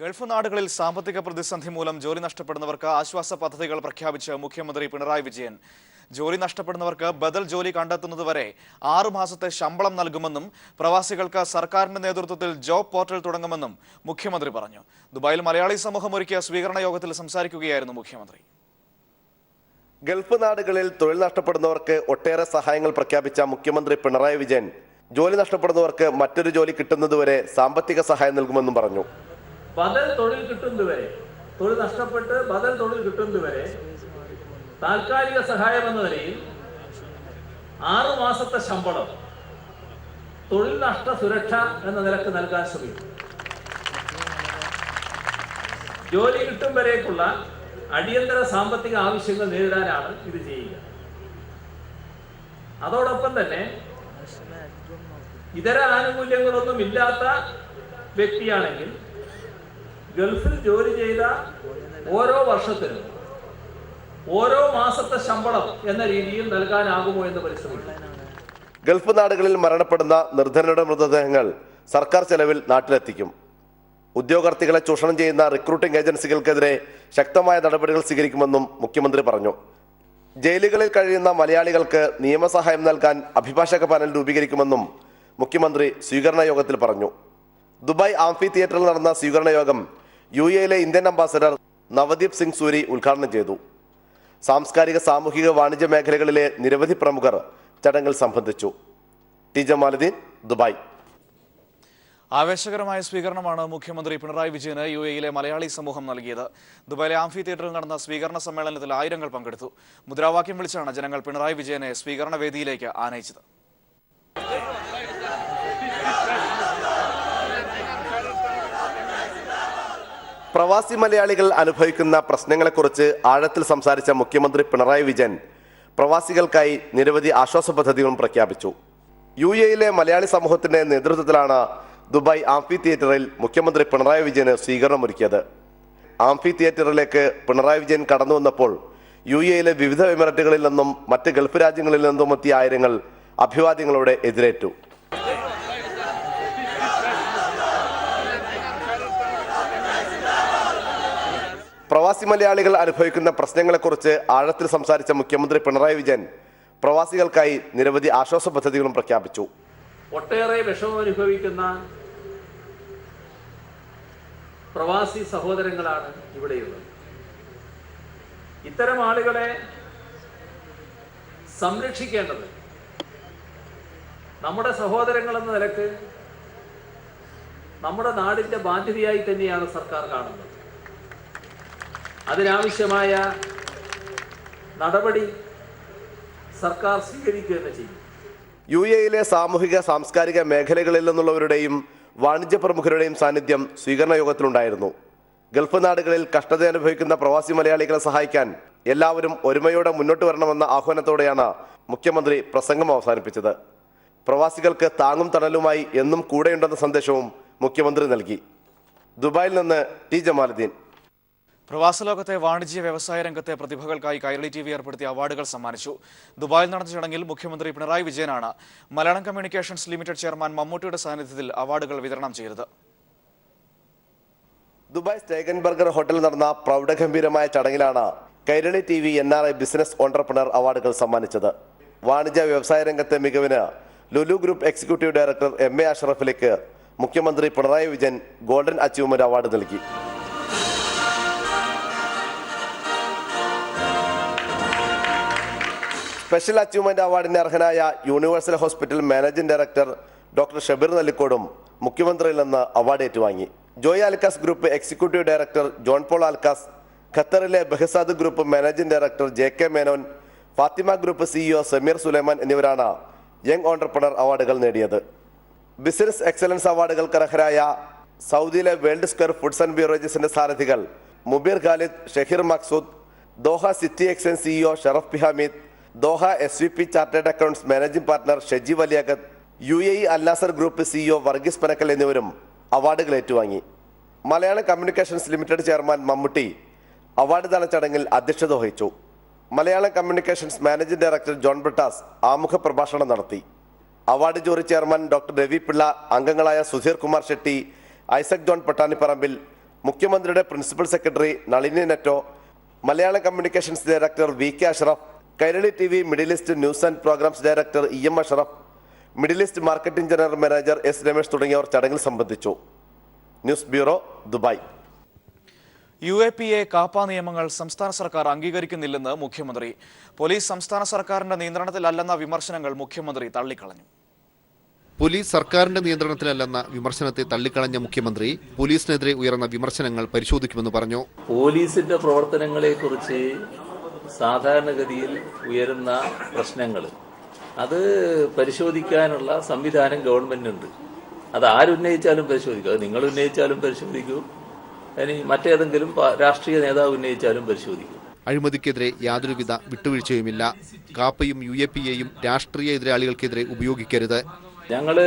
Gulf നാടുകളിൽ സാമ്പത്തിക പ്രതിസന്ധി മൂലം ജോലി നഷ്ടപ്പെടുന്നവർക്ക് ആശ്വാസ പദ്ധതികൾ പ്രഖ്യാപിച്ച് മുഖ്യമന്ത്രി പിണറായി വിജയൻ. ജോലി നഷ്ടപ്പെടുന്നവർക്ക് ബദൽ ജോലി കണ്ടെത്തുന്നതുവരെ 6 മാസത്തെ ശമ്പളം നൽകുമെന്നും പ്രവാസികൾക്ക് സർക്കാരിന്റെ നേതൃത്വത്തിൽ ജോബ് പോർട്ടൽ തുടങ്ങുമെന്നും മുഖ്യമന്ത്രി പറഞ്ഞു. ദുബായിൽ മലയാളി സമൂഹം ഒരുക്കിയ സ്വീകരണ യോഗത്തിൽ സംസാരിക്കുകയായിരുന്നു മുഖ്യമന്ത്രി. ഗൾഫ് നാടുകളിൽ തൊഴിൽ നഷ്ടപ്പെടുന്നവർക്ക് ഒട്ടേറെ സഹായങ്ങൾ പ്രഖ്യാപിച്ച മുഖ്യമന്ത്രി പിണറായി വിജയൻ ജോലി നഷ്ടപ്പെടുന്നവർക്ക് മറ്റൊരു ജോലി കിട്ടുന്നതുവരെ സാമ്പത്തിക സഹായം നൽകുമെന്നും പറഞ്ഞു. ബദൽ തൊഴിൽ കിട്ടുന്നതുവരെ, തൊഴിൽ നഷ്ടപ്പെട്ട് ബദൽ തൊഴിൽ കിട്ടുന്നതുവരെ താൽക്കാലിക സഹായം എന്ന നിലയിൽ 6 മാസത്തെ ശമ്പളം തൊഴിൽ നഷ്ട സുരക്ഷ എന്ന നിലക്ക് നൽകാൻ ശ്രമിക്കും. ജോലി കിട്ടും വരേക്കുള്ള അടിയന്തര സാമ്പത്തിക ആവശ്യങ്ങൾ നേരിടാനാണ് ഇത് ചെയ്യുക. അതോടൊപ്പം തന്നെ ഇതര ആനുകൂല്യങ്ങളൊന്നും ഇല്ലാത്ത വ്യക്തിയാണെങ്കിൽ ഗൾഫിൽ ജോലി ചെയ്ത ഓരോ വർഷത്തിനും ഓരോ മാസത്തെ ശമ്പളം എന്ന രീതിയിൽ നൽകാനാകുമോ എന്ന് പരിശ്രമിക്കും. ഗൾഫ് നാടുകളിൽ മരണപ്പെടുന്ന നിർധനരുടെ മൃതദേഹങ്ങൾ സർക്കാർ ചെലവിൽ നാട്ടിലെത്തിക്കും. ഉദ്യോഗാർത്ഥികളെ ചൂഷണം ചെയ്യുന്ന റിക്രൂട്ടിംഗ് ഏജൻസികൾക്കെതിരെ ശക്തമായ നടപടികൾ സ്വീകരിക്കുമെന്നും മുഖ്യമന്ത്രി പറഞ്ഞു. ജയിലുകളിൽ കഴിയുന്ന മലയാളികൾക്ക് നിയമസഹായം നൽകാൻ അഭിഭാഷക പാനൽ രൂപീകരിക്കുമെന്നും മുഖ്യമന്ത്രി സ്വീകരണ യോഗത്തിൽ പറഞ്ഞു. ദുബായ് ആംഫി തിയേറ്ററിൽ നടന്ന സ്വീകരണ യോഗം UAE Indian ambassador Navdeep Singh Suri ഉദ്ഘാടനം ചെയ്തു. സാംസ്കാരിക, സാമൂഹിക, വാണിജ്യ മേഖലകളിലെ നിരവധി പ്രമുഖർ ചടങ്ങിൽ സംബന്ധിച്ചു. T Jamaluddin, Dubai. ആവേശകരമായ സ്വീകരണമാണ് മുഖ്യമന്ത്രി പിണറായി വിജയന് UAE മലയാളി സമൂഹം നൽകിയത്. ദുബായിലെ ആംഫി തിയേറ്ററിൽ നടന്ന സ്വീകരണ സമ്മേളനത്തിൽ ആയിരങ്ങൾ പങ്കെടുത്തു. മുദ്രാവാക്യം വിളിച്ചാണ് ജനങ്ങൾ പിണറായി വിജയനെ സ്വീകരണ വേദിയിലേക്ക് ആനയിച്ചത്. പ്രവാസി മലയാളികൾ അനുഭവിക്കുന്ന പ്രശ്നങ്ങളെക്കുറിച്ച് ആഴത്തിൽ സംസാരിച്ച മുഖ്യമന്ത്രി പിണറായി വിജയൻ പ്രവാസികൾക്കായി നിരവധി ആശ്വാസ പദ്ധതികളും പ്രഖ്യാപിച്ചു. UAE മലയാളി സമൂഹത്തിന്റെ നേതൃത്വത്തിലാണ് ദുബായ് ആംഫി തിയേറ്ററിൽ മുഖ്യമന്ത്രി പിണറായി വിജയന് സ്വീകരണമൊരുക്കിയത്. ആംഫി തിയേറ്ററിലേക്ക് പിണറായി വിജയൻ കടന്നു വന്നപ്പോൾ UAE വിവിധ എമിറേറ്റുകളിൽ നിന്നും മറ്റ് ഗൾഫ് രാജ്യങ്ങളിൽ നിന്നും എത്തിയ ആയിരങ്ങൾ അഭിവാദ്യങ്ങളോടെ എതിരേറ്റു. പ്രവാസി മലയാളികൾ അനുഭവിക്കുന്ന പ്രശ്നങ്ങളെക്കുറിച്ച് ആഴത്തിൽ സംസാരിച്ച മുഖ്യമന്ത്രി പിണറായി വിജയൻ പ്രവാസികൾക്കായി നിരവധി ആശ്വാസ പദ്ധതികളും പ്രഖ്യാപിച്ചു. ഒട്ടേറെ വിഷമം അനുഭവിക്കുന്ന പ്രവാസി സഹോദരങ്ങളാണ് ഇവിടെയുള്ളത്. ഇത്തരം ആളുകളെ സംരക്ഷിക്കേണ്ടത് നമ്മുടെ സഹോദരങ്ങൾ എന്ന നിലക്ക് നമ്മുടെ നാടിന്റെ ബാധ്യതയായി തന്നെയാണ് സർക്കാർ കാണുന്നത്. അതിനാവശ്യമായ നടപടി സർക്കാർ സ്വീകരിക്കുക തന്നെ ചെയ്യും. UAE സാമൂഹിക, സാംസ്കാരിക മേഖലകളിൽ നിന്നുള്ളവരുടെയും വാണിജ്യ പ്രമുഖരുടെയും സാന്നിധ്യം സ്വീകരണ യോഗത്തിലുണ്ടായിരുന്നു. ഗൾഫ് നാടുകളിൽ കഷ്ടത അനുഭവിക്കുന്ന പ്രവാസി മലയാളികളെ സഹായിക്കാൻ എല്ലാവരും ഒരുമയോടെ മുന്നോട്ട് വരണമെന്ന ആഹ്വാനത്തോടെയാണ് മുഖ്യമന്ത്രി പ്രസംഗം അവസാനിപ്പിച്ചത്. പ്രവാസികൾക്ക് താങ്ങും തണലുമായി എന്നും കൂടെയുണ്ടെന്ന സന്ദേശവും മുഖ്യമന്ത്രി നൽകി. ദുബായിൽ നിന്ന് ടി ജമാലുദ്ദീൻ. പ്രവാസ ലോകത്തെ വാണിജ്യ വ്യവസായ രംഗത്തെ പ്രതിഭകൾക്കായി കൈരളി TV ഏർപ്പെടുത്തിയ അവാർഡുകൾ സമ്മാനിച്ചു. ദുബായിൽ നടന്ന ചടങ്ങിൽ മുഖ്യമന്ത്രി പിണറായി വിജയനാണ് മലയാളം കമ്മ്യൂണിക്കേഷൻസ് ലിമിറ്റഡ് ചെയർമാൻ മമ്മൂട്ടിയുടെ സാന്നിധ്യത്തിൽ അവാർഡുകൾ വിതരണം ചെയ്തത്. ദുബായ് സ്റ്റേഗൻബർഗർ ഹോട്ടലിൽ നടന്ന പ്രൗഢഗംഭീരമായ ചടങ്ങിലാണ് Kairali TV NRI business entrepreneur അവാർഡുകൾ സമ്മാനിച്ചത്. വാണിജ്യ വ്യവസായ രംഗത്തെ മികവിന് Lulu group executive director MA അഷ്റഫിലേക്ക് മുഖ്യമന്ത്രി Pinarayi Vijayan golden achievement award നൽകി. സ്പെഷ്യൽ അച്ചീവ്മെന്റ് അവാർഡിന് അർഹനായ universal hospital managing director doctor Shabeer നെല്ലിക്കോടും മുഖ്യമന്ത്രിയിൽ നിന്ന് അവാർഡ് ഏറ്റുവാങ്ങി. Joy Alukkas group executive director John Paul Alukkas, ഖത്തറിലെ Behzad group managing director JK Menon, Fathima group CEO Sameer Sulaiman എന്നിവരാണ് യങ് ഓൺട്രപ്രണർ അവാർഡുകൾ നേടിയത്. ബിസിനസ് എക്സലൻസ് അവാർഡുകൾക്ക് അർഹരായ സൗദിയിലെ വേൾഡ് സ്ക്വയർ ഫുഡ്സ് ആൻഡ് ബീവറേജസിന്റെ സാരഥികൾ Mubeer Khalid, Shaheer Maqsood, Doha city exchange CEO Sharaf P Hameed, Doha SVP chartered accounts managing partner Sheji Valiyakath, UAE Al Nasser group CEO Varghese Panakkal എന്നിവരും അവാർഡുകൾ ഏറ്റുവാങ്ങി. Malayalam communications limited chairman Mammootty award ദാന ചടങ്ങിൽ അധ്യക്ഷത വഹിച്ചു. Malayalam communications managing director John Brittas ആമുഖ പ്രഭാഷണം നടത്തി. Award jury chairman doctor Ravi Pillai, അംഗങ്ങളായ സുധീർ കുമാർ ഷെട്ടി, ഐസക് ജോൺ പട്ടാണിപ്പറമ്പിൽ, മുഖ്യമന്ത്രിയുടെ principal secretary Nalini Netto, Malayalam communications director VK Ashraf, Kairali TV middle east news and programmes director EM Ashraf, middle east marketing general manager S Ramesh തുടങ്ങിയവർ ചടങ്ങിൽ സംബന്ധിച്ചു. News bureau, Dubai. UAPA കാപ്പ നിയമങ്ങൾ സംസ്ഥാന സർക്കാർ അംഗീകരിക്കുന്നില്ലെന്ന് മുഖ്യമന്ത്രി. പോലീസ് സംസ്ഥാന സർക്കാരിന്റെ നിയന്ത്രണത്തിലല്ലെന്ന വിമർശനങ്ങൾ മുഖ്യമന്ത്രി തള്ളിക്കളഞ്ഞു. പോലീസ് സർക്കാരിന്റെ നിയന്ത്രണത്തിലല്ലെന്ന വിമർശനത്തെ തള്ളിക്കളഞ്ഞ മുഖ്യമന്ത്രി പോലീസിനെതിരെ ഉയർന്ന വിമർശനങ്ങൾ പരിശോധിക്കുമെന്ന് പറഞ്ഞു. പോലീസിന്റെ പ്രവർത്തനങ്ങളെക്കുറിച്ച് സാധാരണഗതിയിൽ ഉയരുന്ന പ്രശ്നങ്ങൾ അത് പരിശോധിക്കാനുള്ള സംവിധാനം ഗവൺമെന്റിനുണ്ട്. അത് ആരുന്നയിച്ചാലും പരിശോധിക്കും. അത് നിങ്ങൾ ഉന്നയിച്ചാലും പരിശോധിക്കും, ഇനി മറ്റേതെങ്കിലും രാഷ്ട്രീയ നേതാവ് ഉന്നയിച്ചാലും പരിശോധിക്കും. അഴിമതിക്കെതിരെ യാതൊരുവിധ വിട്ടുവീഴ്ചയുമില്ല. കാപ്പയും UAPAയും രാഷ്ട്രീയ എതിരാളികൾക്കെതിരെ ഉപയോഗിക്കരുത്. ഞങ്ങള്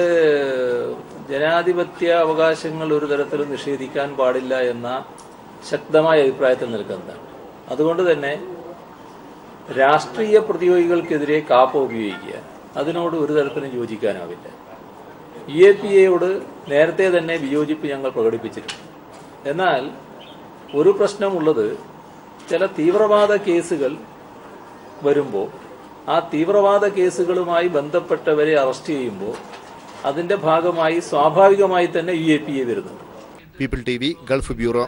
ജനാധിപത്യ അവകാശങ്ങൾ ഒരു തരത്തിലും നിഷേധിക്കാൻ പാടില്ല എന്ന ശക്തമായ അഭിപ്രായത്തിൽ നിൽക്കുന്നതാണ്. അതുകൊണ്ട് തന്നെ രാഷ്ട്രീയ പ്രതിയോഗികൾക്കെതിരെ കാപ്പ ഉപയോഗിക്കുക അതിനോട് ഒരു തരത്തിലും യോജിക്കാനാവില്ല. UAPAയോട് നേരത്തെ തന്നെ വിയോജിപ്പ് ഞങ്ങൾ പ്രകടിപ്പിച്ചിട്ടുണ്ട്. എന്നാൽ ഒരു പ്രശ്നമുള്ളത്, ചില തീവ്രവാദ കേസുകൾ വരുമ്പോൾ ആ തീവ്രവാദ കേസുകളുമായി ബന്ധപ്പെട്ടവരെ അറസ്റ്റ് ചെയ്യുമ്പോൾ അതിന്റെ ഭാഗമായി സ്വാഭാവികമായി തന്നെ UAPA വരുന്നുണ്ട്. People TV, gulf bureau.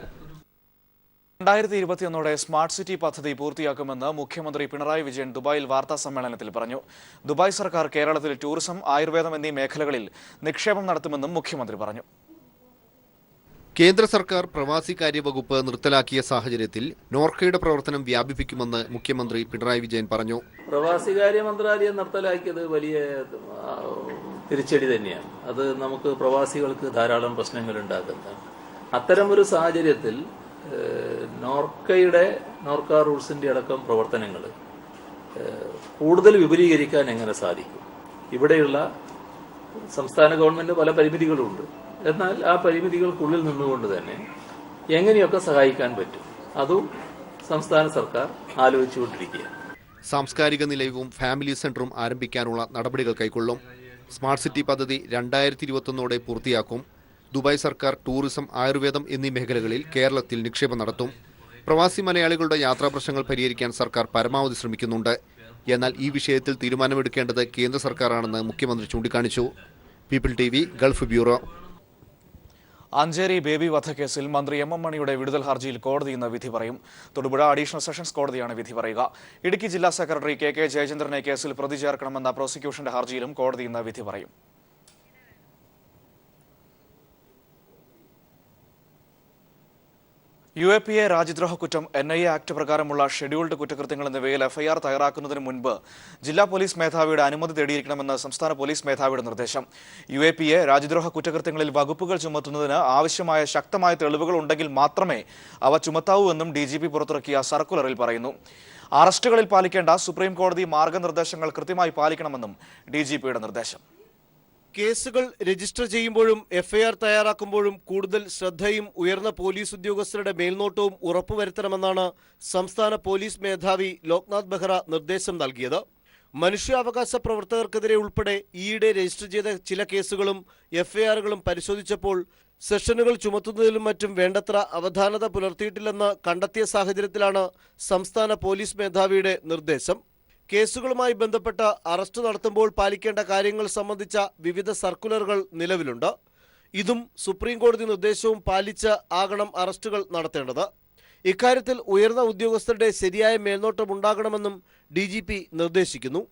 2021 smart city പദ്ധതി പൂർത്തിയാക്കുമെന്ന് മുഖ്യമന്ത്രി പിണറായി വിജയൻ ദുബായിൽ വാർത്താ സമ്മേളനത്തിൽ പറഞ്ഞു. ദുബായ് സർക്കാർ കേരളത്തിൽ ടൂറിസം, ആയുർവേദം എന്നീ മേഖലകളിൽ നിക്ഷേപം നടത്തുമെന്നും മുഖ്യമന്ത്രി പറഞ്ഞു. കേന്ദ്ര സർക്കാർ പ്രവാസികാര്യ വകുപ്പ് നിർത്തലാക്കിയ സാഹചര്യത്തിൽ നോർക്കയുടെ പ്രവർത്തനം വ്യാപിപ്പിക്കുമെന്ന് മുഖ്യമന്ത്രി പിണറായി വിജയൻ പറഞ്ഞു. പ്രവാസികാര്യ മന്ത്രാലയം നിർത്തലാക്കിയത് വലിയ തിരിച്ചടി തന്നെയാണ്. അത് നമുക്ക് പ്രവാസികൾക്ക് ധാരാളം പ്രശ്നങ്ങൾ ഉണ്ടാക്കുന്നതാണ്. അത്തരമൊരു സാഹചര്യത്തിൽ നോർക്ക റൂട്ട്സിന്റെ അടക്കം പ്രവർത്തനങ്ങൾ കൂടുതൽ വിപുലീകരിക്കാൻ എങ്ങനെ സാധിക്കും? ഇവിടെയുള്ള സംസ്ഥാന ഗവൺമെന്റ് പല പരിമിതികളുണ്ട്. എന്നാൽ ആ പരിമിതികൾക്കുള്ളിൽ നിന്നുകൊണ്ട് തന്നെ എങ്ങനെയൊക്കെ സഹായിക്കാൻ പറ്റും അതും സംസ്ഥാന സർക്കാർ ആലോചിച്ചുകൊണ്ടിരിക്കുകയാണ്. സാംസ്കാരിക നിലയവും ഫാമിലി സെന്ററും ആരംഭിക്കാനുള്ള നടപടികൾ കൈക്കൊള്ളും. സ്മാർട്ട് സിറ്റി പദ്ധതി 2021 പൂർത്തിയാക്കും. ദുബായ് സർക്കാർ ടൂറിസം, ആയുർവേദം എന്നീ മേഖലകളിൽ കേരളത്തിൽ നിക്ഷേപം നടത്തും. പ്രവാസി മലയാളികളുടെ യാത്രാ പ്രശ്നങ്ങൾ പരിഹരിക്കാൻ സർക്കാർ പരമാവധി ശ്രമിക്കുന്നുണ്ട്. എന്നാൽ ഈ വിഷയത്തിൽ തീരുമാനമെടുക്കേണ്ടത് കേന്ദ്ര സർക്കാരാണെന്ന് മുഖ്യമന്ത്രി ചൂണ്ടിക്കാണിച്ചു. People TV, gulf bureau. Ancheri Baby വധക്കേസിൽ മന്ത്രി MM മണിയുടെ വിടുതൽ ഹർജിയിൽ കോടതി ഇന്ന് വിധി പറയും. തൊടുപുഴ അഡീഷണൽ സെഷൻസ് കോടതിയാണ് വിധി പറയുക. ഇടുക്കി ജില്ലാ സെക്രട്ടറി KK ജയചന്ദ്രനെ കേസിൽ പ്രതി ചേർക്കണമെന്ന പ്രോസിക്യൂഷന്റെ ഹർജിയിലും കോടതി ഇന്ന് വിധി പറയും. UAPA രാജ്യദ്രോഹ കുറ്റം, NIA ആക്ട് പ്രകാരമുള്ള ഷെഡ്യൂൾഡ് കുറ്റകൃത്യങ്ങൾ എന്നിവയിൽ FIR തയ്യാറാക്കുന്നതിന് മുൻപ് ജില്ലാ പോലീസ് മേധാവിയുടെ അനുമതി തേടിയിരിക്കണമെന്ന് സംസ്ഥാന പോലീസ് മേധാവിയുടെ നിർദ്ദേശം. UAPA രാജ്യദ്രോഹ കുറ്റകൃത്യങ്ങളിൽ വകുപ്പുകൾ ചുമത്തുന്നതിന് ആവശ്യമായ ശക്തമായ തെളിവുകൾ ഉണ്ടെങ്കിൽ മാത്രമേ അവ ചുമത്താവൂ എന്നും DGP പുറത്തിറക്കിയ സർക്കുലറിൽ പറയുന്നു. അറസ്റ്റുകളിൽ പാലിക്കേണ്ട സുപ്രീം കോടതി മാർഗനിർദ്ദേശങ്ങൾ കൃത്യമായി പാലിക്കണമെന്നും DGPയുടെ നിർദ്ദേശം. കേസുകൾ രജിസ്റ്റർ ചെയ്യുമ്പോഴും FIR തയ്യാറാക്കുമ്പോഴും കൂടുതൽ ശ്രദ്ധയും ഉയർന്ന പോലീസ് ഉദ്യോഗസ്ഥരുടെ മേൽനോട്ടവും ഉറപ്പുവരുത്തണമെന്നാണ് സംസ്ഥാന പോലീസ് മേധാവി ലോക്നാഥ് ബെഹ്റ നിർദ്ദേശം നൽകിയത്. മനുഷ്യാവകാശ പ്രവർത്തകർക്കെതിരെ ഉൾപ്പെടെ ഈയിടെ രജിസ്റ്റർ ചെയ്ത ചില കേസുകളും FIRകളും പരിശോധിച്ചപ്പോൾ സെഷനുകൾ ചുമത്തുന്നതിലും മറ്റും വേണ്ടത്ര അവധാനത പുലർത്തിയിട്ടില്ലെന്ന് കണ്ടെത്തിയ സാഹചര്യത്തിലാണ് സംസ്ഥാന പോലീസ് മേധാവിയുടെ നിർദ്ദേശം. കേസുകളുമായി ബന്ധപ്പെട്ട അറസ്റ്റ് നടത്തുമ്പോൾ പാലിക്കേണ്ട കാര്യങ്ങൾ സംബന്ധിച്ച വിവിധ സർക്കുലറുകൾ നിലവിലുണ്ട്. ഇതും സുപ്രീം കോടതി നിർദ്ദേശവും പാലിച്ച് ആകണം അറസ്റ്റുകൾ നടത്തേണ്ടത്. ഇക്കാര്യത്തിൽ ഉയർന്ന ഉദ്യോഗസ്ഥരുടെ ശരിയായ മേൽനോട്ടം ഉണ്ടാകണമെന്നും DGP നിർദ്ദേശിക്കുന്നു.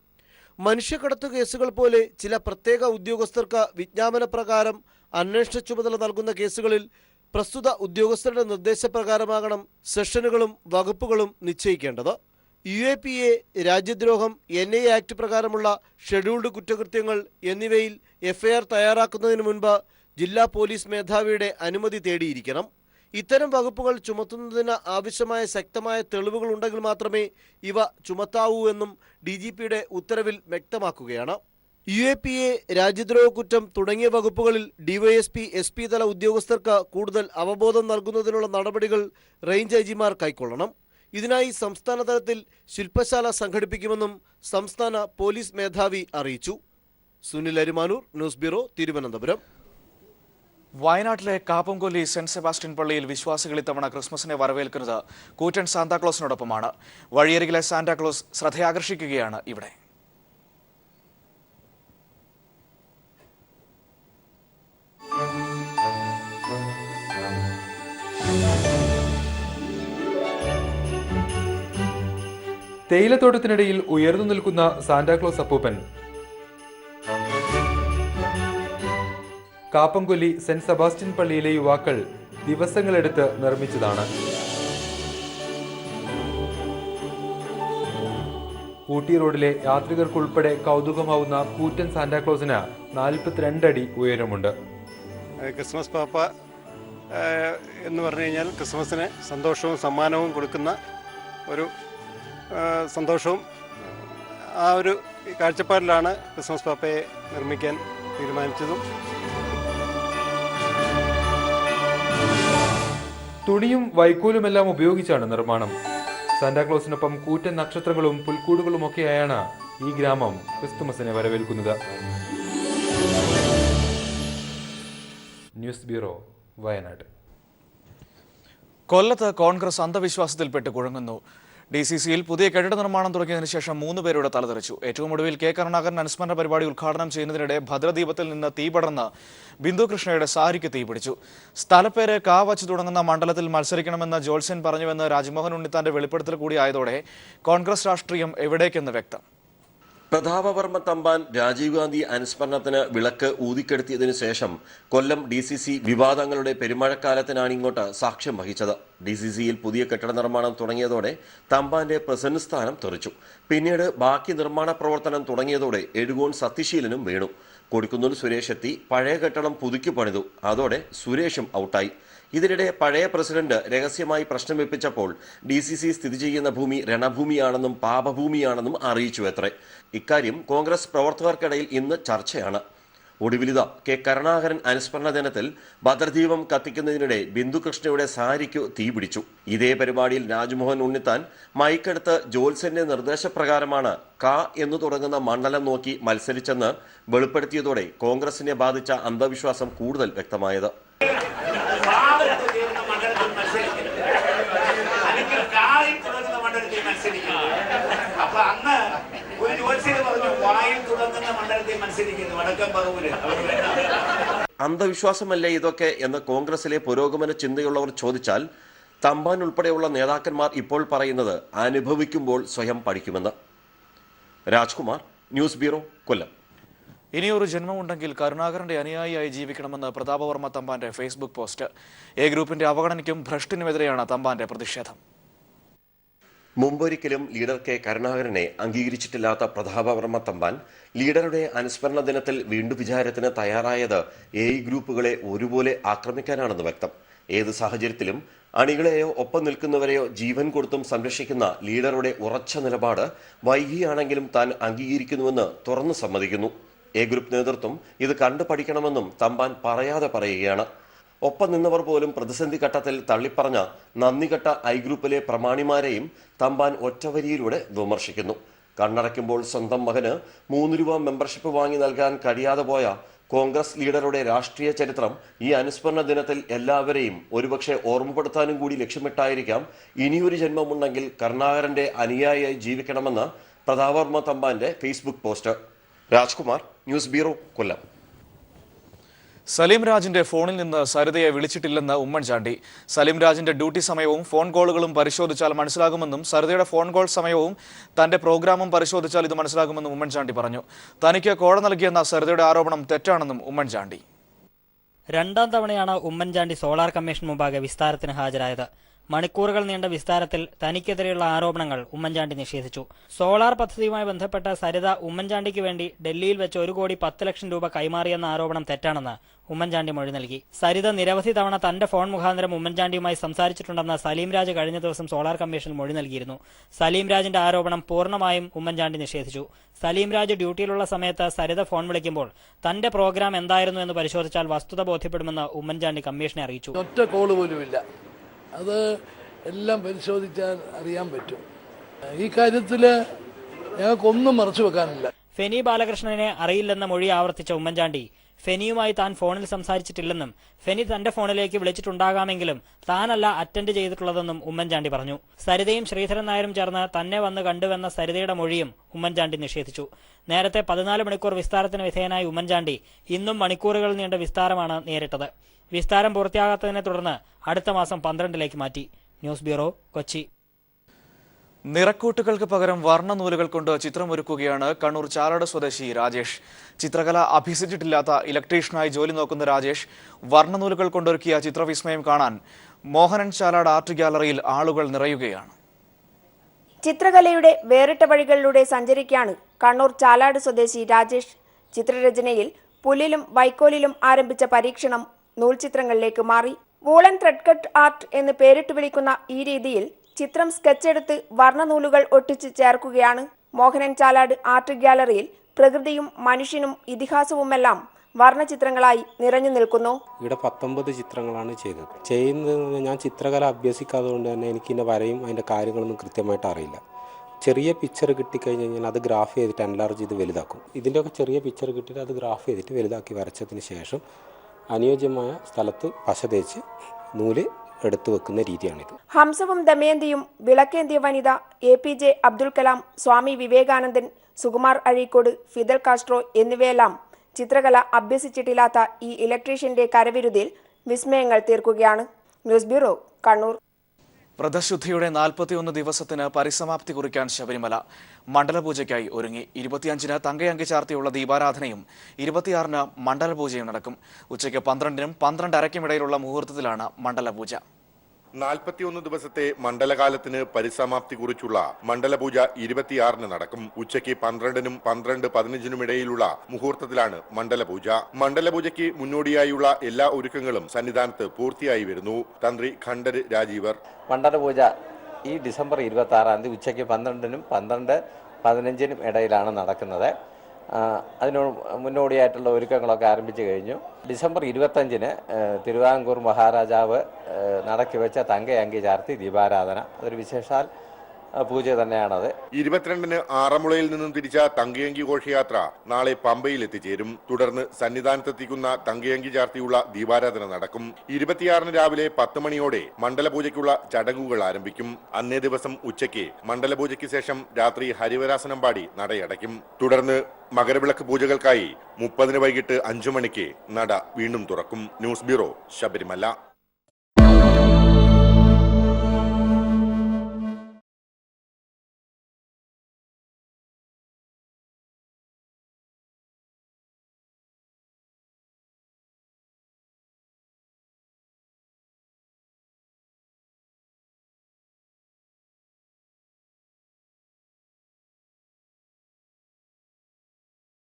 മനുഷ്യക്കടത്ത് കേസുകൾ പോലെ ചില പ്രത്യേക ഉദ്യോഗസ്ഥർക്ക് വിജ്ഞാപന പ്രകാരം അന്വേഷണ ചുമതല നൽകുന്ന കേസുകളിൽ പ്രസ്തുത ഉദ്യോഗസ്ഥരുടെ നിർദ്ദേശപ്രകാരമാകണം സെഷനുകളും വകുപ്പുകളും നിശ്ചയിക്കേണ്ടത്. UAPA രാജ്യദ്രോഹം, NIA ആക്ട് പ്രകാരമുള്ള ഷെഡ്യൂൾഡ് കുറ്റകൃത്യങ്ങൾ എന്നിവയിൽ FIR തയ്യാറാക്കുന്നതിന് മുൻപ് ജില്ലാ പോലീസ് മേധാവിയുടെ അനുമതി തേടിയിരിക്കണം. ഇത്തരം വകുപ്പുകൾ ചുമത്തുന്നതിന് ആവശ്യമായ ശക്തമായ തെളിവുകൾ ഉണ്ടെങ്കിൽ മാത്രമേ ഇവ ചുമത്താവൂ എന്നും DGPയുടെ ഉത്തരവിൽ വ്യക്തമാക്കുകയാണ്. UAPA രാജ്യദ്രോഹ കുറ്റം തുടങ്ങിയ വകുപ്പുകളിൽ DYSP, SP തല ഉദ്യോഗസ്ഥർക്ക് കൂടുതൽ അവബോധം നൽകുന്നതിനുള്ള നടപടികൾ റേഞ്ച് IGമാർ കൈക്കൊള്ളണം. ഇതിനായി സംസ്ഥാന തലത്തിൽ ശില്പശാല സംഘടിപ്പിക്കുമെന്നും സംസ്ഥാന പോലീസ് മേധാവി അറിയിച്ചു. Sunil Arimanur, news bureau, Thiruvananthapuram. വയനാട്ടിലെ കാപ്പംകൊല്ലി സെന്റ് സെബാസ്റ്റ്യൻ പള്ളിയിൽ വിശ്വാസികൾ ഇത്തവണ ക്രിസ്മസിനെ വരവേൽക്കുന്നത് കൂറ്റൻ സാന്താക്ലോസിനോടൊപ്പമാണ്. വഴിയരികിലെ സാന്താക്ലോസ് ശ്രദ്ധയാകർഷിക്കുകയാണ് ഇവിടെ. തേയിലത്തോട്ടത്തിനിടയിൽ ഉയർന്നു നിൽക്കുന്ന സാന്താക്ലോസ് അപ്പൂപ്പൻ കാപ്പംകൊല്ലി സെന്റ് സെബാസ്റ്റ്യൻ പള്ളിയിലെ യുവാക്കൾ ദിവസങ്ങളെടുത്ത് നിർമ്മിച്ചതാണ്. ഊട്ടി റോഡിലെ യാത്രികർക്കുൾപ്പെടെ കൗതുകമാവുന്ന കൂറ്റൻ സാന്താക്ലോസിന് 42 അടി ഉയരമുണ്ട്. ക്രിസ്മസ് പാപ്പ എന്ന് പറഞ്ഞു കഴിഞ്ഞാൽ ക്രിസ്മസിന് സന്തോഷവും സമ്മാനവും കൊടുക്കുന്ന ഒരു സന്തോഷവും ആ ഒരു കാഴ്ചപ്പാടിലാണ് ക്രിസ്മസ് പാപ്പയെ നിർമ്മിക്കാൻ തീരുമാനിച്ചതും. തുണിയും വൈക്കോലുമെല്ലാം ഉപയോഗിച്ചാണ് നിർമ്മാണം. സാന്താക്ലോസിനൊപ്പം കൂറ്റൻ നക്ഷത്രങ്ങളും പുൽക്കൂടുകളുമൊക്കെയായാണ് ഈ ഗ്രാമം ക്രിസ്തുമസിനെ വരവേൽക്കുന്നത്. News bureau, Wayanad. കൊല്ലത്ത് കോൺഗ്രസ് അന്ധവിശ്വാസത്തിൽപ്പെട്ട് കുഴങ്ങുന്നു. DCCയിൽ പുതിയ കെട്ടിട നിർമ്മാണം തുടങ്ങിയതിനു ശേഷം 3 പേരുടെ തലതെറിച്ചു. ഏറ്റവും ഒടുവിൽ കെ കരുണാകരൻ അനുസ്മരണ പരിപാടി ഉദ്ഘാടനം ചെയ്യുന്നതിനിടെ ഭദ്രദീപത്തിൽ നിന്ന് തീ പടർന്ന് ബിന്ദു കൃഷ്ണയുടെ സാരിക്ക് തീപിടിച്ചു. സ്ഥലപ്പേര് കാ വച്ച് തുടങ്ങുന്ന മണ്ഡലത്തിൽ മത്സരിക്കണമെന്ന് ജോത്സ്യൻ പറഞ്ഞുവെന്ന് രാജ്മോഹൻ ഉണ്ണിത്താന്റെ വെളിപ്പെടുത്തൽ കൂടിയായതോടെ കോൺഗ്രസ് രാഷ്ട്രീയം എവിടേക്കെന്ന് വ്യക്തം. പ്രതാപവർമ്മ തമ്പാൻ രാജീവ് ഗാന്ധി അനുസ്മരണത്തിന് വിളക്ക് ഊതിക്കെടുത്തിയതിനു ശേഷം കൊല്ലം DCC വിവാദങ്ങളുടെ പെരുമഴക്കാലത്തിനാണ് ഇങ്ങോട്ട് സാക്ഷ്യം വഹിച്ചത്. DCCയിൽ പുതിയ കെട്ടിട നിർമ്മാണം തുടങ്ങിയതോടെ തമ്പാന്റെ പ്രസിഡന്റ് സ്ഥാനം തെറിച്ചു. പിന്നീട് ബാക്കി നിർമ്മാണ പ്രവർത്തനം തുടങ്ങിയതോടെ എഴുകോൺ സത്യശീലനും വീണു. കൊടിക്കുന്നിൽ സുരേഷ് എത്തി പഴയ കെട്ടിടം പുതുക്കി പണിതു. അതോടെ സുരേഷും ഔട്ടായി. ഇതിനിടെ പഴയ പ്രസിഡന്റ് രഹസ്യമായി പ്രശ്നം വെപ്പിച്ചപ്പോൾ DCC സ്ഥിതി ചെയ്യുന്ന ഭൂമി രണഭൂമിയാണെന്നും പാപഭൂമിയാണെന്നും അറിയിച്ചു അത്രേ. ഇക്കാര്യം കോൺഗ്രസ് പ്രവർത്തകർക്കിടയിൽ ഇന്ന് ചർച്ചയാണ്. ഒടുവിലിത കെ കരുണാകരൻ അനുസ്മരണ ദിനത്തിൽ ഭദ്രദീപം കത്തിക്കുന്നതിനിടെ ബിന്ദുകൃഷ്ണയുടെ സാരിക്കു തീപിടിച്ചു. ഇതേ പരിപാടിയിൽ രാജ്മോഹൻ ഉണ്ണിത്താൻ മൈക്കെടുത്ത് ജോത്സ്യന്റെ നിർദ്ദേശപ്രകാരമാണ് ക എന്ന് തുടങ്ങുന്ന മണ്ഡലം നോക്കി മത്സരിച്ചെന്ന് വെളിപ്പെടുത്തിയതോടെ കോൺഗ്രസിനെ ബാധിച്ച അന്ധവിശ്വാസം കൂടുതൽ വ്യക്തമായത്. അന്ധവിശ്വാസമല്ലേ ഇതൊക്കെ എന്ന് കോൺഗ്രസിലെ പുരോഗമന ചിന്തയുള്ളവർ ചോദിച്ചാൽ തമ്പാൻ ഉൾപ്പെടെയുള്ള നേതാക്കന്മാർ ഇപ്പോൾ പറയുന്നത് അനുഭവിക്കുമ്പോൾ സ്വയം പഠിക്കുമെന്ന്. രാജ്കുമാർ, ന്യൂസ് ബ്യൂറോ, കൊല്ലം. ഇനിയൊരു ജന്മമുണ്ടെങ്കിൽ കരുണാകരന്റെ അനുയായിയായി ജീവിക്കണമെന്ന് പ്രതാപവർമ്മ തമ്പാന്റെ ഫേസ്ബുക്ക് പോസ്റ്റ്. എ ഗ്രൂപ്പിന്റെ അവഗണനയ്ക്കും ഭ്രഷ്ടിനുമെതിരെയാണ് തമ്പാന്റെ പ്രതിഷേധം. മുമ്പൊരിക്കലും ലീഡർ കെ കരുണാകരനെ അംഗീകരിച്ചിട്ടില്ലാത്ത പ്രതാപവർമ്മ തമ്പാൻ ലീഡറുടെ അനുസ്മരണ ദിനത്തിൽ വീണ്ടും വിചാരത്തിന് തയ്യാറായത് എ ഗ്രൂപ്പുകളെ ഒരുപോലെ ആക്രമിക്കാനാണെന്ന് വ്യക്തം. ഏത് സാഹചര്യത്തിലും അണികളെയോ ഒപ്പം നിൽക്കുന്നവരെയോ ജീവൻ കൊടുത്തും സംരക്ഷിക്കുന്ന ലീഡറുടെ ഉറച്ച നിലപാട് വൈകിയാണെങ്കിലും താൻ അംഗീകരിക്കുന്നുവെന്ന് തുറന്നു സമ്മതിക്കുന്നു. എ ഗ്രൂപ്പ് നേതൃത്വം ഇത് കണ്ടു പഠിക്കണമെന്നും തമ്പാൻ പറയാതെ പറയുകയാണ്. ഒപ്പം നിന്നവർ പോലും പ്രതിസന്ധി ഘട്ടത്തിൽ തള്ളിപ്പറഞ്ഞ നന്ദികെട്ട ഐ ഗ്രൂപ്പിലെ പ്രമാണിമാരെയും തമ്പാൻ ഒറ്റവരിയിലൂടെ വിമർശിക്കുന്നു. കണ്ണടയ്ക്കുമ്പോൾ സ്വന്തം മകന് 3 രൂപ മെമ്പർഷിപ്പ് വാങ്ങി നൽകാൻ കഴിയാതെ പോയ കോൺഗ്രസ് ലീഡറുടെ രാഷ്ട്രീയ ചരിത്രം ഈ അനുസ്മരണ ദിനത്തിൽ എല്ലാവരെയും ഒരുപക്ഷെ ഓർമ്മപ്പെടുത്താനും കൂടി ലക്ഷ്യമിട്ടായിരിക്കാം ഇനിയൊരു ജന്മമുണ്ടെങ്കിൽ കരുണാകരന്റെ അനുയായിയായി ജീവിക്കണമെന്ന് പ്രതാപവർമ്മ തമ്പാന്റെ Facebook post. Rajkumar, news bureau, Kollam. Saleem രാജിന്റെ ഫോണിൽ നിന്ന് സരിതയെ വിളിച്ചിട്ടില്ലെന്ന് ഉമ്മൻചാണ്ടി. സലീം രാജിന്റെ ഡ്യൂട്ടി സമയവും ഫോൺ കോളുകളും പരിശോധിച്ചാൽ മനസ്സിലാകുമെന്നും സരിതയുടെ ഫോൺ കോൾ സമയവും തന്റെ പ്രോഗ്രാമും പരിശോധിച്ചാൽ ഇത് മനസ്സിലാകുമെന്നും ഉമ്മൻചാണ്ടി പറഞ്ഞു. തനിക്ക് കോഴ നൽകിയെന്ന സരിതയുടെ ആരോപണം തെറ്റാണെന്നും ഉമ്മൻചാണ്ടി. 2ാം തവണയാണ് ഉമ്മൻചാണ്ടി സോളാർ കമ്മീഷൻ മുമ്പാകെ വിസ്താരത്തിന് ഹാജരായത്. മണിക്കൂറുകൾ നീണ്ട വിസ്താരത്തിൽ തനിക്കെതിരെയുള്ള ആരോപണങ്ങൾ ഉമ്മൻചാണ്ടി നിഷേധിച്ചു. സോളാർ പദ്ധതിയുമായി ബന്ധപ്പെട്ട സരിത ഉമ്മൻചാണ്ടിക്ക് വേണ്ടി ഡൽഹിയിൽ വെച്ച് 1,10,00,000 രൂപ കൈമാറിയെന്ന ആരോപണം തെറ്റാണെന്ന് ഉമ്മൻചാണ്ടി മൊഴി നൽകി. സരിത നിരവധി തവണ തന്റെ ഫോൺ മുഖാന്തരം ഉമ്മൻചാണ്ടിയുമായി സംസാരിച്ചിട്ടുണ്ടെന്ന് സലീം രാജ് കഴിഞ്ഞ ദിവസം സോളാർ കമ്മീഷനിൽ മൊഴി നൽകിയിരുന്നു. സലീം രാജിന്റെ ആരോപണം പൂർണ്ണമായും ഉമ്മൻചാണ്ടി നിഷേധിച്ചു. സലീം രാജ് ഡ്യൂട്ടിയിലുള്ള സമയത്ത് സരിത ഫോൺ വിളിക്കുമ്പോൾ തന്റെ പ്രോഗ്രാം എന്തായിരുന്നു എന്ന് പരിശോധിച്ചാൽ വസ്തുത ബോധ്യപ്പെടുമെന്ന് ഉമ്മൻചാണ്ടി കമ്മീഷനെ അറിയിച്ചു. ഒറ്റ കോള് പോലുമില്ല, അത് എല്ലാം പരിശോധിച്ചാൽ അറിയാൻ പറ്റും. ഈ കാര്യത്തിൽ ഞങ്ങൾക്കൊന്നും മറച്ചു വെക്കാനില്ല. ഫെനി ബാലകൃഷ്ണനെ അറിയില്ലെന്ന മൊഴി ആവർത്തിച്ച ഉമ്മൻചാണ്ടി ഫെനിയുമായി താൻ ഫോണിൽ സംസാരിച്ചിട്ടില്ലെന്നും ഫെനി തന്റെ ഫോണിലേക്ക് വിളിച്ചിട്ടുണ്ടാകാമെങ്കിലും താനല്ല അറ്റൻഡ് ചെയ്തിട്ടുള്ളതെന്നും ഉമ്മൻചാണ്ടി പറഞ്ഞു. സരിതയും ശ്രീധരൻ നായരും ചേർന്ന് തന്നെ വന്ന് കണ്ടുവെന്ന സരിതയുടെ മൊഴിയും ഉമ്മൻചാണ്ടി നിഷേധിച്ചു. നേരത്തെ 14 മണിക്കൂർ വിസ്താരത്തിന് വിധേയനായ ഉമ്മൻചാണ്ടി ഇന്നും മണിക്കൂറുകൾ നീണ്ട വിസ്താരമാണ് നേരിട്ടത്. വിസ്താരം പൂർത്തിയാകാത്തതിനെ തുടർന്ന് അടുത്ത മാസം 12ലേക്ക് മാറ്റി. News bureau, Kochi. നിറക്കൂട്ടുകൾക്ക് പകരം വർണ്ണനൂലുകൾ കൊണ്ട് ചിത്രമൊരുക്കുകയാണ് കണ്ണൂർ ചാലാട് സ്വദേശി രാജേഷ്. ചിത്രകല അഭ്യസിച്ചിട്ടില്ലാത്ത ഇലക്ട്രീഷ്യനായി ജോലി നോക്കുന്ന രാജേഷ് വർണ്ണനൂലുകൾ കൊണ്ടൊരുക്കിയ ചിത്രവിസ്മയം കാണാൻ മോഹനൻ ചാലാട് ആർട്ട് ഗ്യാലറിയിൽ ആളുകൾ നിറയുകയാണ്. ചിത്രകലയുടെ വേറിട്ട വഴികളിലൂടെ സഞ്ചരിക്കുകയാണ് കണ്ണൂർ ചാലാട് സ്വദേശി രാജേഷ്. ചിത്രരചനയിൽ പുല്ലിലും വൈക്കോലിലും ആരംഭിച്ച പരീക്ഷണം നൂൽചിത്രങ്ങളിലേക്ക് മാറി. വൂളൻ ത്രെഡ് കട്ട് ആർട്ട് എന്ന് പേരിട്ട് വിളിക്കുന്ന ഈ രീതിയിൽ ചിത്രം സ്കെച്ചെടുത്ത് വർണ്ണനൂലുകൾ ഒട്ടിച്ച് ചേർക്കുകയാണ്. മോഹനൻ ചാലാട് ആർട്ട് ഗ്യാലറിയിൽ പ്രകൃതിയും മനുഷ്യനും ഇതിഹാസവുമെല്ലാം വർണ്ണചിത്രങ്ങളായി നിറഞ്ഞു നിൽക്കുന്നു. ഇവിടെ 19 ചിത്രങ്ങളാണ് ചെയ്യുന്നത്. ഞാൻ ചിത്രകല അഭ്യസിക്കാതെ കൊണ്ട് തന്നെ എനിക്കിൻ്റെ വരയും അതിൻ്റെ കാര്യങ്ങളൊന്നും കൃത്യമായിട്ട് അറിയില്ല. ചെറിയ പിക്ചർ കിട്ടിക്കഴിഞ്ഞ് കഴിഞ്ഞാൽ അത് ഗ്രാഫ് ചെയ്തിട്ട് എൻലാർജ് ചെയ്ത് വലുതാക്കും. ഇതിൻ്റെയൊക്കെ ചെറിയ പിക്ചർ കിട്ടിയിട്ട് അത് ഗ്രാഫ് ചെയ്തിട്ട് വലുതാക്കി വരച്ചതിന് ശേഷം അനുയോജ്യമായ സ്ഥലത്ത് പശ തേച്ച് നൂല് എടുത്തു വെക്കുന്ന രീതിയാണിത്. ഹംസവും ദമയന്തിയും, വിളക്കേന്തിയ വനിത, APJ അബ്ദുൽ കലാം, സ്വാമി വിവേകാനന്ദൻ, സുകുമാർ അഴീക്കോട്, ഫിദൽ കാസ്ട്രോ എന്നിവയെല്ലാം ചിത്രകല അഭ്യസിച്ചിട്ടില്ലാത്ത ഈ ഇലക്ട്രീഷ്യന്റെ കരവിരുതിൽ വിസ്മയങ്ങൾ തീർക്കുകയാണ്. News bureau, Kannur. വ്രതശുദ്ധിയുടെ 41 ദിവസത്തിന് പരിസമാപ്തി കുറിക്കാൻ ശബരിമല മണ്ഡലപൂജയ്ക്കായി ഒരുങ്ങി. 25-ന് തങ്കയങ്കി ചാർത്തിയുള്ള ദീപാരാധനയും 26-ന് മണ്ഡലപൂജയും നടക്കും. ഉച്ചയ്ക്ക് 12-നും 12:30-നും ഇടയിലുള്ള മുഹൂർത്തത്തിലാണ് മണ്ഡലപൂജ. 41 ദിവസത്തെ മണ്ഡലകാലത്തിന് പരിസമാപ്തി കുറിച്ചുള്ള മണ്ഡലപൂജ 26-ന് നടക്കും. ഉച്ചയ്ക്ക് 12-നും 12:15-നും ഇടയിലുള്ള മുഹൂർത്തത്തിലാണ് മണ്ഡലപൂജ. മണ്ഡലപൂജയ്ക്ക് മുന്നോടിയായുള്ള എല്ലാ ഒരുക്കങ്ങളും സന്നിധാനത്ത് പൂർത്തിയായി വരുന്നു. തന്ത്രി ഖണ്ഡര് രാജീവർ. മണ്ഡലപൂജ ഈ ഡിസംബർ 26-ാം തീയതി ഉച്ചയ്ക്ക് 12-നും 12:15-നും ഇടയിലാണ് നടക്കുന്നത്. അതിന് മുന്നോടിയായിട്ടുള്ള ഒരുക്കങ്ങളൊക്കെ ആരംഭിച്ചു കഴിഞ്ഞു. ഡിസംബർ 25-ന് തിരുവിതാംകൂർ മഹാരാജാവ് നടക്കി വെച്ച തങ്കയങ്കി ചാർത്തി ദീപാരാധന, അതൊരു വിശേഷാൽ പൂജ തന്നെയാണത്. 22-ന് ആറന്മുളയിൽ നിന്നും തിരിച്ച തങ്കയങ്കി ഘോഷയാത്ര നാളെ പമ്പയിൽ എത്തിച്ചേരും. തുടർന്ന് സന്നിധാനത്തെത്തിക്കുന്ന തങ്കയങ്കി ചാർത്തിയുള്ള ദീപാരാധന നടക്കും. 26-ന് രാവിലെ 10 മണിയോടെ മണ്ഡലപൂജയ്ക്കുള്ള ചടങ്ങുകൾ ആരംഭിക്കും. അന്നേ ദിവസം ഉച്ചയ്ക്ക് മണ്ഡലപൂജയ്ക്ക് ശേഷം രാത്രി ഹരിവരാസനം പാടി നടയടയ്ക്കും. തുടർന്ന് മകരവിളക്ക് പൂജകൾക്കായി 30-ന് വൈകിട്ട് 5 മണിക്ക് നട വീണ്ടും തുറക്കും. News bureau, Sabarimala.